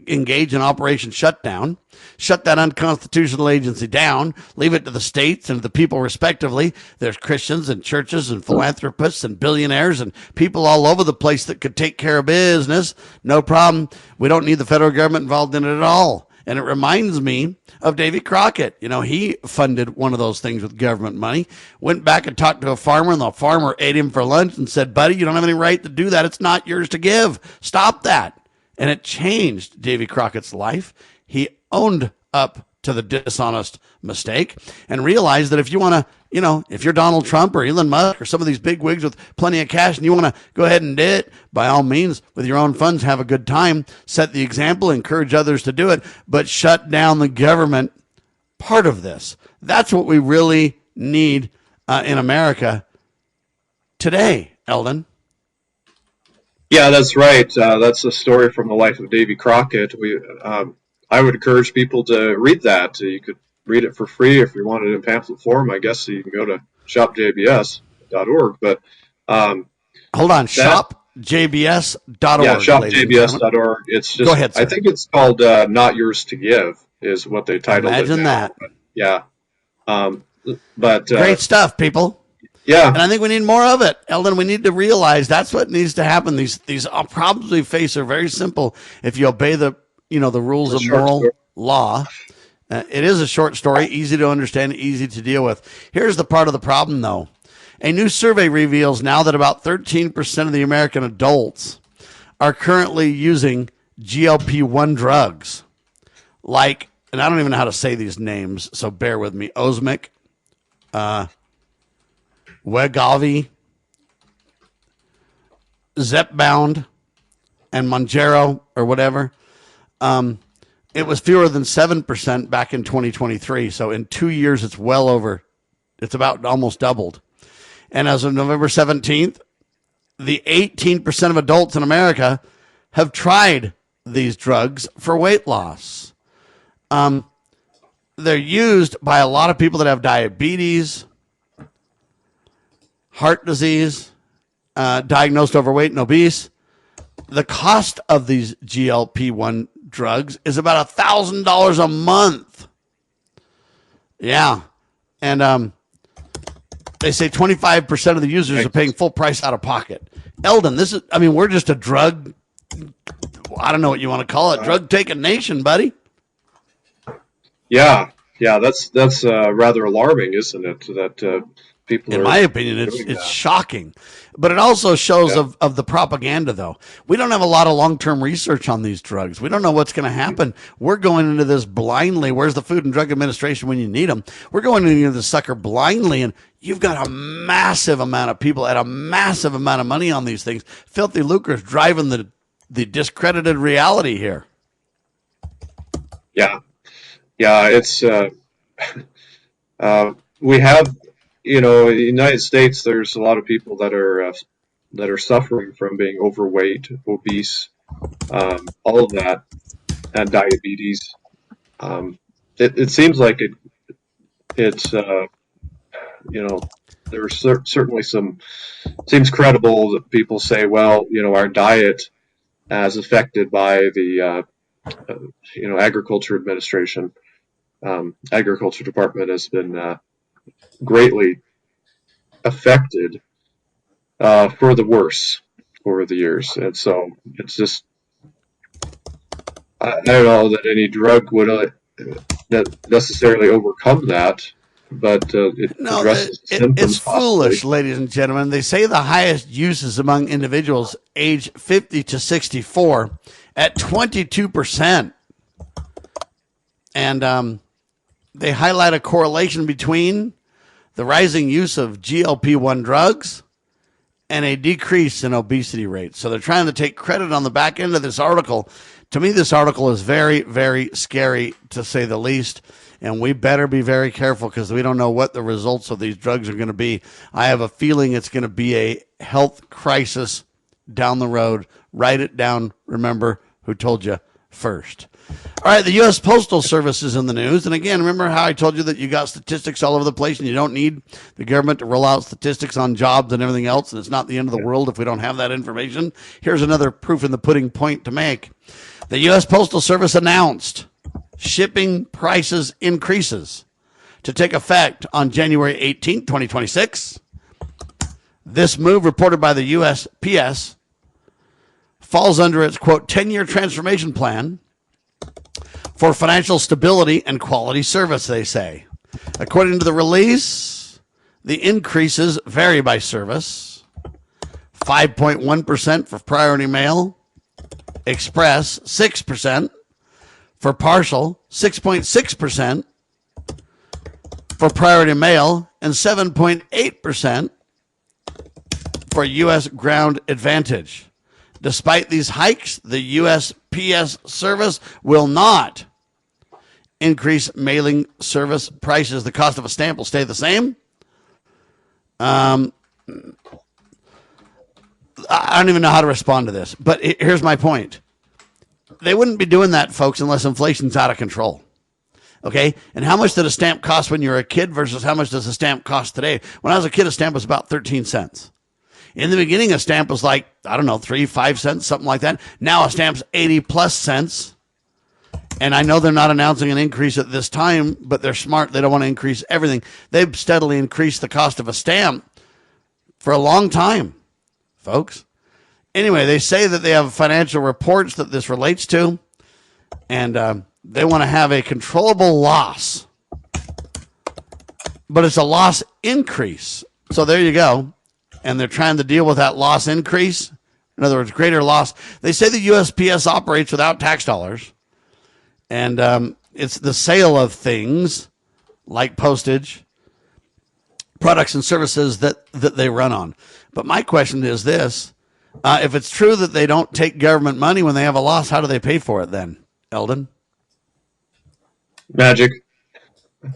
Speaker 2: engage in Operation Shutdown, shut that unconstitutional agency down, leave it to the states and the people respectively. There's Christians and churches and philanthropists and billionaires and people all over the place that could take care of business. No problem. We don't need the federal government involved in it at all. And it reminds me of Davy Crockett. You know, he funded one of those things with government money, went back and talked to a farmer, and the farmer ate him for lunch and said, buddy, you don't have any right to do that. It's not yours to give. Stop that. And it changed Davy Crockett's life. He owned up to the dishonest mistake and realized that if you want to, you know, if you're Donald Trump or Elon Musk or some of these big wigs with plenty of cash and you want to go ahead and do it, by all means, with your own funds, have a good time, set the example, encourage others to do it, but shut down the government part of this. That's what we really need in America today, Eldon.
Speaker 4: Yeah, that's right. That's a story from the life of Davy Crockett. I would encourage people to read that. You could read it for free if you want it in pamphlet form. I guess you can go to shopjbs.org. But
Speaker 2: hold on, shopjbs.org.
Speaker 4: Yeah, shopjbs.org. It's just,
Speaker 2: go ahead, sir.
Speaker 4: I think it's called "Not Yours to Give" is what they titled it.
Speaker 2: Imagine that.
Speaker 4: But, yeah.
Speaker 2: Great stuff, people.
Speaker 4: Yeah.
Speaker 2: And I think we need more of it. Eldon, we need to realize that's what needs to happen. These problems we face are very simple if you obey the rules of moral law. It is a short story, easy to understand, easy to deal with. Here's the part of the problem, though. A new survey reveals now that about 13% of the American adults are currently using GLP-1 drugs. Like, and I don't even know how to say these names, so bear with me. Ozempic, Wegovy, Zepbound, and Mounjaro, or whatever. It was fewer than 7% back in 2023. So in 2 years, it's about almost doubled. And as of November 17th, the 18% of adults in America have tried these drugs for weight loss. They're used by a lot of people that have diabetes, heart disease, diagnosed overweight and obese. The cost of these GLP-1 drugs is about $1,000 a month. Yeah. And they say 25% of the users are paying full price out of pocket. Eldon, we're just a drug, I don't know what you want to call it, drug-taking nation, buddy.
Speaker 4: Yeah, that's rather alarming, isn't it? That people,
Speaker 2: in my opinion, it's shocking. But it also shows of the propaganda, though. We don't have a lot of long-term research on these drugs. We don't know what's going to happen. We're going into this blindly. Where's the Food and Drug Administration when you need them? We're going into this sucker blindly, and you've got a massive amount of people at a massive amount of money on these things. Filthy lucre is driving the discredited reality here.
Speaker 4: Yeah, it's we have, in the United States, there's a lot of people that are suffering from being overweight, obese, all of that, and diabetes. It seems like it's there's certainly seems credible that people say, well, our diet as affected by the Agriculture Administration, Agriculture Department has been greatly affected for the worse over the years. And so it's just, I don't know that any drug would necessarily overcome that, but it addresses the symptoms.
Speaker 2: It's foolish, ladies and gentlemen. They say the highest uses among individuals age 50 to 64 at 22%. And they highlight a correlation between the rising use of GLP-1 drugs and a decrease in obesity rates. So they're trying to take credit on the back end of this article. To me, this article is very, very scary, to say the least. And we better be very careful because we don't know what the results of these drugs are going to be. I have a feeling it's going to be a health crisis down the road. Write it down. Remember who told you first. All right, the U.S. Postal Service is in the news. And again, remember how I told you that you got statistics all over the place and you don't need the government to roll out statistics on jobs and everything else, and it's not the end of the world if we don't have that information? Here's another proof in the pudding point to make. The U.S. Postal Service announced shipping prices increases to take effect on January 18, 2026. This move, reported by the USPS, falls under its, quote, 10-year transformation plan for financial stability and quality service, they say. According to the release, the increases vary by service. 5.1% for priority mail, express 6%, for partial 6.6%, for priority mail, and 7.8% for U.S. Ground Advantage. Despite these hikes, the USPS service will not increase mailing service prices, the cost of a stamp will stay the same. I don't even know how to respond to this, but here's my point. They wouldn't be doing that, folks, unless inflation's out of control. Okay? And how much did a stamp cost when you were a kid versus how much does a stamp cost today? When I was a kid, a stamp was about 13 cents. In the beginning, a stamp was like, I don't know, 3-5 cents, something like that. Now a stamp's 80 plus cents. And I know they're not announcing an increase at this time, but they're smart. They don't want to increase everything. They've steadily increased the cost of a stamp for a long time, folks. Anyway, they say that they have financial reports that this relates to, and they want to have a controllable loss. But it's a loss increase. So there you go. And they're trying to deal with that loss increase. In other words, greater loss. They say the USPS operates without tax dollars. And it's the sale of things like postage, products and services that they run on. But my question is this. If it's true that they don't take government money when they have a loss, how do they pay for it then, Eldon?
Speaker 4: Magic.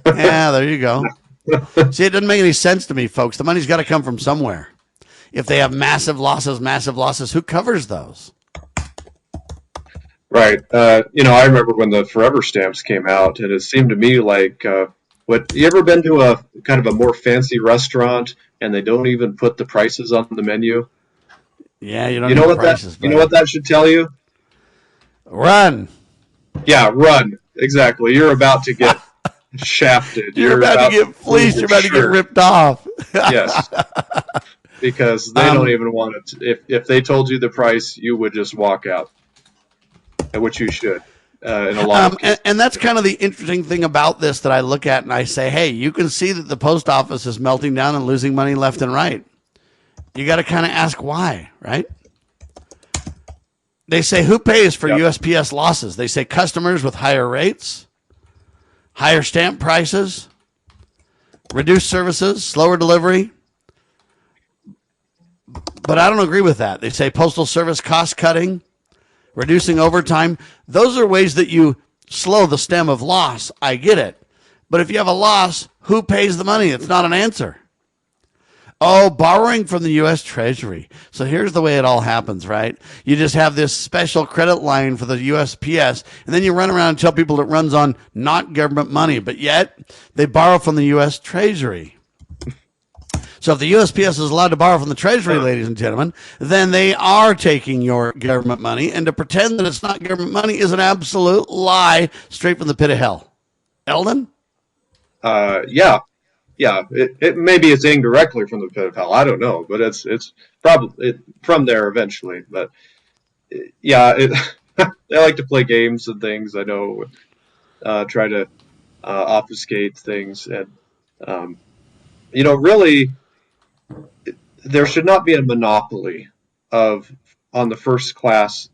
Speaker 2: Yeah, there you go. See, it doesn't make any sense to me, folks. The money's got to come from somewhere. If they have massive losses, who covers those?
Speaker 4: Right. I remember when the Forever stamps came out, and it seemed to me like, you ever been to a kind of a more fancy restaurant and they don't even put the prices on the menu?
Speaker 2: Yeah, you don't know what prices.
Speaker 4: You know what that should tell you?
Speaker 2: Run.
Speaker 4: Yeah, run. Exactly. You're about to get shafted.
Speaker 2: You're about to get fleeced. You're about to get ripped off.
Speaker 4: Yes. Because they don't even want it. If they told you the price, you would just walk out, which you should. In a lot of cases.
Speaker 2: And that's kind of the interesting thing about this that I look at and I say, hey, you can see that the post office is melting down and losing money left and right. You got to kind of ask why, right? They say, who pays for USPS losses? They say customers with higher rates, higher stamp prices, reduced services, slower delivery. But I don't agree with that. They say postal service cost cutting, reducing overtime. Those are ways that you slow the stem of loss. I get it. But if you have a loss, who pays the money? It's not an answer. Oh, borrowing from the U.S. Treasury. So here's the way it all happens, right? You just have this special credit line for the USPS, and then you run around and tell people it runs on not government money, but yet they borrow from the U.S. Treasury. So if the USPS is allowed to borrow from the Treasury, ladies and gentlemen, then they are taking your government money, and to pretend that it's not government money is an absolute lie straight from the pit of hell. Eldon?
Speaker 4: Yeah. It maybe it's indirectly from the pit of hell. I don't know, but it's probably from there eventually. But yeah, they like to play games and things. I know, try to obfuscate things, and really, there should not be a monopoly on the first class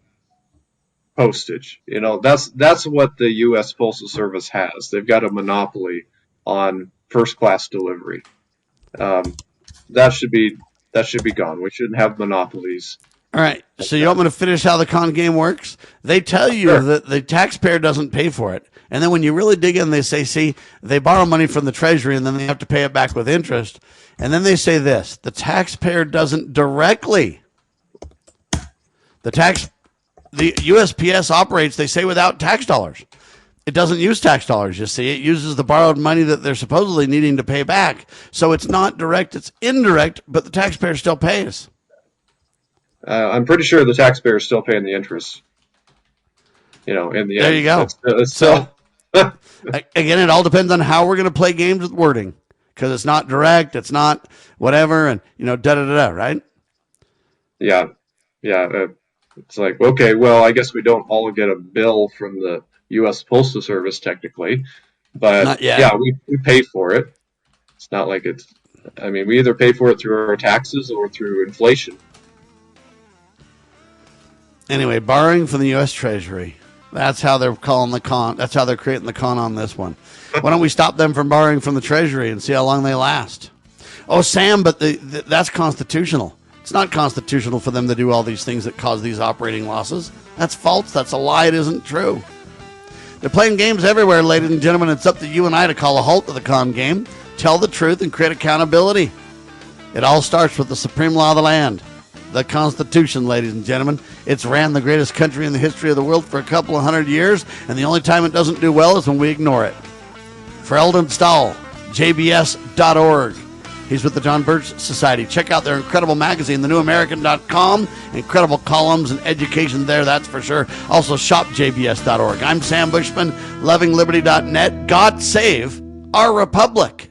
Speaker 4: postage. That's what the U.S. Postal Service has. They've got a monopoly on first class delivery. That should be gone. We shouldn't have monopolies.
Speaker 2: All right. So you want me to finish how the con game works? They tell you that the taxpayer doesn't pay for it. And then when you really dig in, they say, see, they borrow money from the Treasury and then they have to pay it back with interest. And then they say this, the taxpayer doesn't directly. The USPS operates, they say, without tax dollars. It doesn't use tax dollars, you see. It uses the borrowed money that they're supposedly needing to pay back. So it's not direct, it's indirect, but the taxpayer still pays.
Speaker 4: I'm pretty sure the taxpayer is still paying the interest. In the end.
Speaker 2: There you go.
Speaker 4: It's still...
Speaker 2: Again, it all depends on how we're going to play games with wording. Because it's not direct, it's not whatever, and, da-da-da-da, right?
Speaker 4: Yeah. It's like, okay, well, I guess we don't all get a bill from the U.S. Postal Service, technically. But, yeah, we pay for it. It's not like we either pay for it through our taxes or through inflation.
Speaker 2: Anyway, borrowing from the U.S. Treasury. That's how they're calling the con. That's how they're creating the con on this one. Why don't we stop them from borrowing from the Treasury and see how long they last? Oh, Sam, but that's constitutional. It's not constitutional for them to do all these things that cause these operating losses. That's false. That's a lie. It isn't true. They're playing games everywhere, ladies and gentlemen. It's up to you and I to call a halt to the con game, tell the truth, and create accountability. It all starts with the supreme law of the land, the Constitution, ladies and gentlemen. It's ran the greatest country in the history of the world for a couple of 100 years, and the only time it doesn't do well is when we ignore it. For Eldon Stahl, jbs.org. He's with the John Birch Society. Check out their incredible magazine, thenewamerican.com. Incredible columns and education there, that's for sure. Also, shopjbs.org. I'm Sam Bushman, lovingliberty.net. God save our republic.